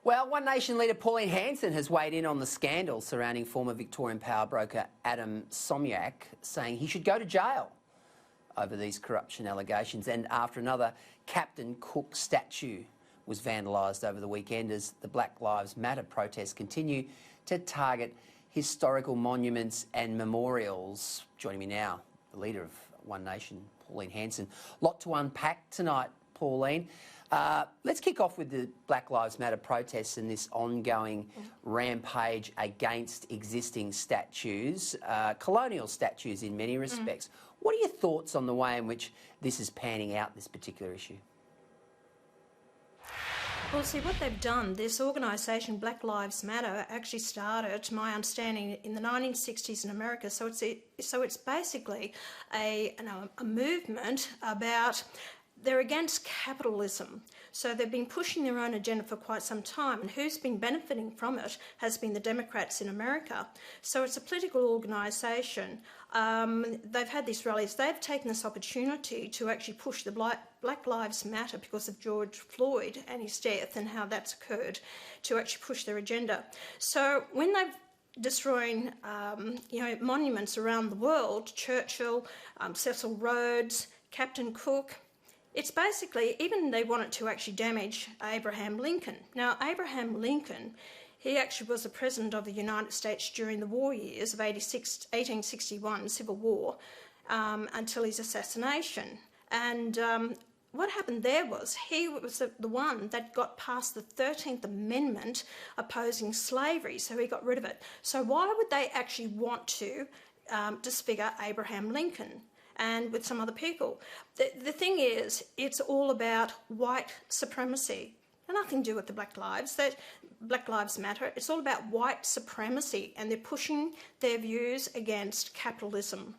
Well, One Nation leader Pauline Hanson has weighed in on the scandal surrounding former Victorian power broker Adem Somyurek, saying he should go to jail over these corruption allegations and after another Captain Cook statue was vandalised over the weekend as the Black Lives Matter protests continue to target historical monuments and memorials. Joining me now, the leader of One Nation, Pauline Hanson. Lot to unpack tonight, Pauline. Let's kick off with the Black Lives Matter protests and this ongoing rampage against existing statues, colonial statues in many respects. What are your thoughts on the way in which this is panning out, this particular issue? Well, see, what they've done, this organisation, Black Lives Matter, actually started, to my understanding, in the 1960s in America. So it's basically a movement about... They're against capitalism. So they've been pushing their own agenda for quite some time, and who's been benefiting from it has been the Democrats in America. So it's a political organisation. They've had these rallies. They've taken this opportunity to actually push the Black Lives Matter because of George Floyd and his death and how that's occurred, to actually push their agenda. So when they've destroying monuments around the world, Churchill, Cecil Rhodes, Captain Cook, it's basically, even they wanted to actually damage Abraham Lincoln. Now, Abraham Lincoln, he actually was the President of the United States during the war years of 1861, Civil War, until his assassination. And what happened there was he was the one that got past the 13th Amendment opposing slavery, so he got rid of it. So why would they actually want to disfigure Abraham Lincoln? And with some other people. The thing is, it's all about white supremacy. Nothing to do with the Black Lives. Black Lives Matter. It's all about white supremacy, and they're pushing their views against capitalism.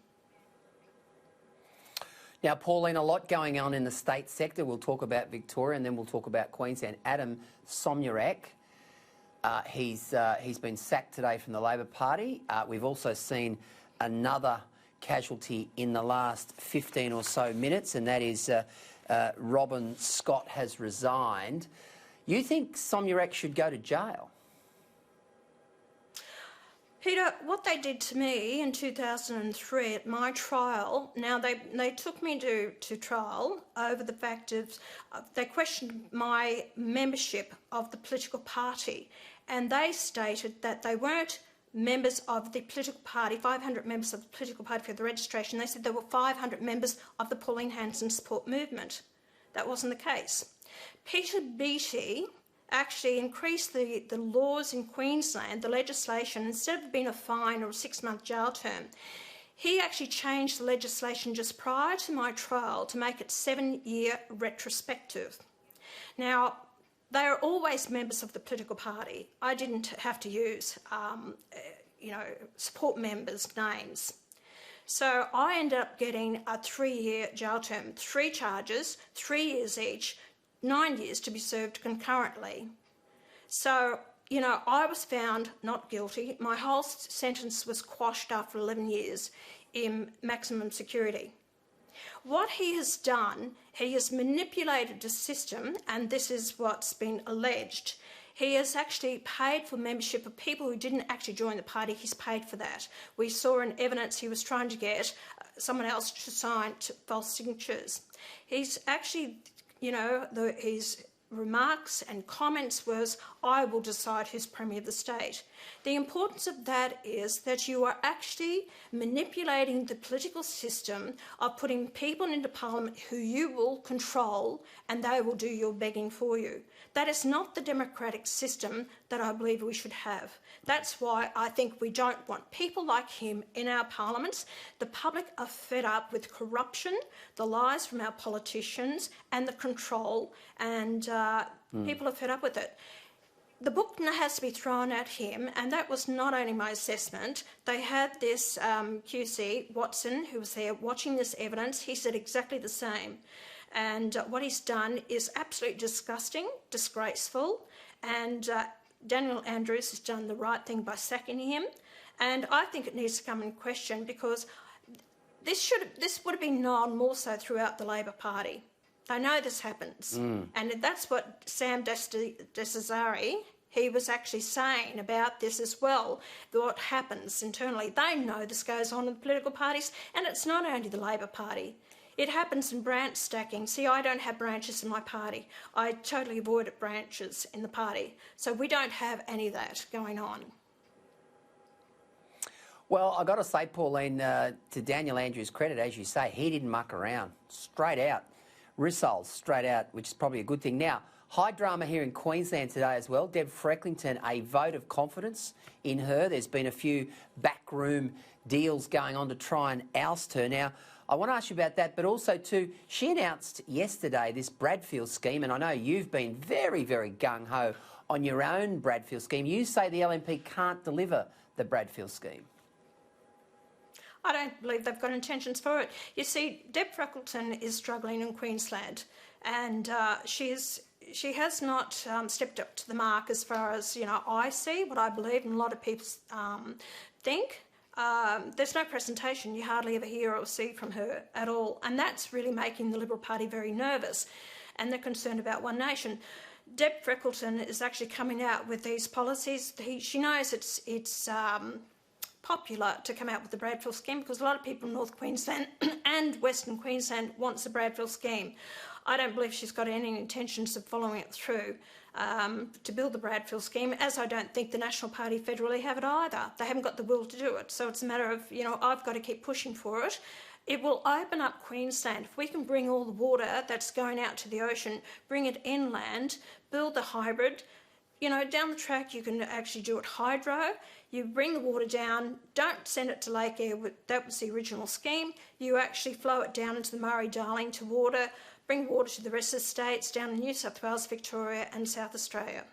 Now, Pauline, a lot going on in the state sector. We'll talk about Victoria and then we'll talk about Queensland. Adem Somyurek, he's been sacked today from the Labor Party. We've also seen another casualty in the last 15 or so minutes, and that is Robin Scott has resigned. You think Somyurek should go to jail? Peter, what they did to me in 2003 at my trial, now they took me to trial over the fact of, they questioned my membership of the political party, and they stated that they weren't members of the political party, 500 members of the political party for the registration. They said there were 500 members of the Pauline Hanson support movement. That wasn't the case. Peter Beattie actually increased the laws in Queensland, the legislation. Instead of being a fine or a 6-month jail term, he actually changed the legislation just prior to my trial to make it 7-year retrospective. Now, they are always members of the political party. I didn't have to use, support members' names. So I ended up getting a 3-year jail term, 3 charges, 3 years each, 9 years to be served concurrently. So, I was found not guilty. My whole sentence was quashed after 11 years in maximum security. What he has done, he has manipulated the system, and this is what's been alleged. He has actually paid for membership of people who didn't actually join the party. He's paid for that. We saw in evidence he was trying to get someone else to sign false signatures. He's actually, his remarks and comments was, I will decide who's Premier of the state. The importance of that is that you are actually manipulating the political system of putting people into Parliament who you will control, and they will do your begging for you. That is not the democratic system that I believe we should have. That's why I think we don't want people like him in our parliaments. The public are fed up with corruption, the lies from our politicians, and the control, and people are fed up with it. The book has to be thrown at him, and that was not only my assessment. They had this QC, Watson, who was there watching this evidence. He said exactly the same. And what he's done is absolutely disgusting, disgraceful, and Daniel Andrews has done the right thing by sacking him. And I think it needs to come in question because this would have been known more so throughout the Labor Party. They know this happens. And that's what Sam Desazari, he was actually saying about this as well, what happens internally. They know this goes on in the political parties, and it's not only the Labor Party. It happens in branch stacking. See, I don't have branches in my party. I totally avoid branches in the party. So we don't have any of that going on. Well, I've got to say, Pauline, to Daniel Andrews' credit, as you say, he didn't muck around. Straight out. Rissoles, straight out, which is probably a good thing. Now, high drama here in Queensland today as well. Deb Frecklington, a vote of confidence in her. There's been a few backroom deals going on to try and oust her. Now, I want to ask you about that, but also too, she announced yesterday this Bradfield scheme, and I know you've been very, very gung-ho on your own Bradfield scheme. You say the LNP can't deliver the Bradfield scheme. I don't believe they've got intentions for it. You see, Deb Frecklington is struggling in Queensland, and she has not stepped up to the mark as far as, I see, what I believe, and a lot of people think. There's no presentation. You hardly ever hear or see from her at all, and that's really making the Liberal Party very nervous, and they're concerned about One Nation. Deb Frecklington is actually coming out with these policies. She knows it's popular to come out with the Bradfield scheme because a lot of people in North Queensland and Western Queensland wants the Bradfield scheme. I don't believe she's got any intentions of following it through to build the Bradfield scheme, as I don't think the National Party federally have it either. They haven't got the will to do it. So it's a matter of, I've got to keep pushing for it. It will open up Queensland. If we can bring all the water that's going out to the ocean, bring it inland, build the hybrid, down the track you can actually do it hydro. You bring the water down, don't send it to Lake Eyre, that was the original scheme. You actually flow it down into the Murray-Darling to water, bring water to the rest of the states, down in New South Wales, Victoria and South Australia.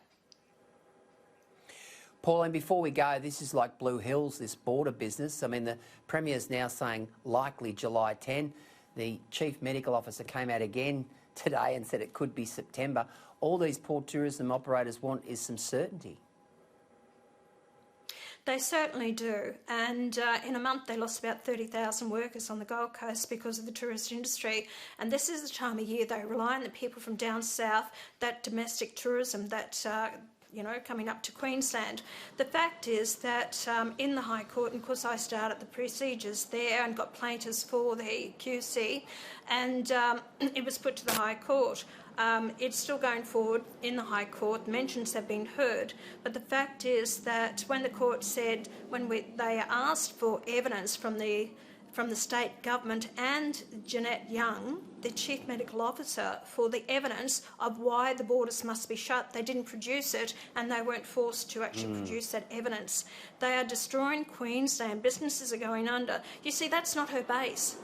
Pauline, before we go, this is like Blue Hills, this border business. I mean, the Premier's now saying likely July 10. The Chief Medical Officer came out again today and said it could be September. All these port tourism operators want is some certainty. They certainly do, and in a month they lost about 30,000 workers on the Gold Coast because of the tourist industry, and this is the time of year they rely on the people from down south, that domestic tourism that coming up to Queensland. The fact is that in the High Court, and of course I started the procedures there and got plaintiffs for the QC, and it was put to the High Court. It's still going forward in the High Court. Mentions have been heard, but the fact is that when the court said, they asked for evidence from the state government and Jeanette Young, the Chief Medical Officer, for the evidence of why the borders must be shut, they didn't produce it, and they weren't forced to actually produce that evidence. They are destroying Queensland. Businesses are going under. You see, that's not her base.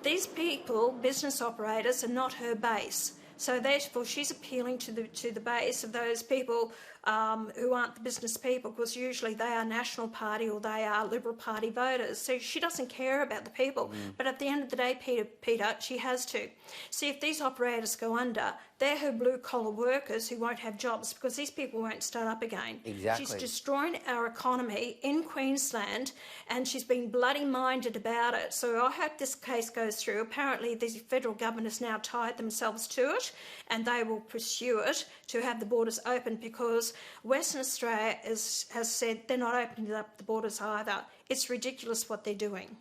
These people, business operators, are not her base. So therefore, she's appealing to the base of those people who aren't the business people, because usually they are National Party or they are Liberal Party voters. So she doesn't care about the people. But at the end of the day, Peter, she has to. See, if these operators go under, they're her blue-collar workers who won't have jobs because these people won't start up again. Exactly. She's destroying our economy in Queensland, and she's been bloody-minded about it. So I hope this case goes through. Apparently, the federal government has now tied themselves to it, and they will pursue it to have the borders open, because Western Australia has said they're not opening up the borders either. It's ridiculous what they're doing.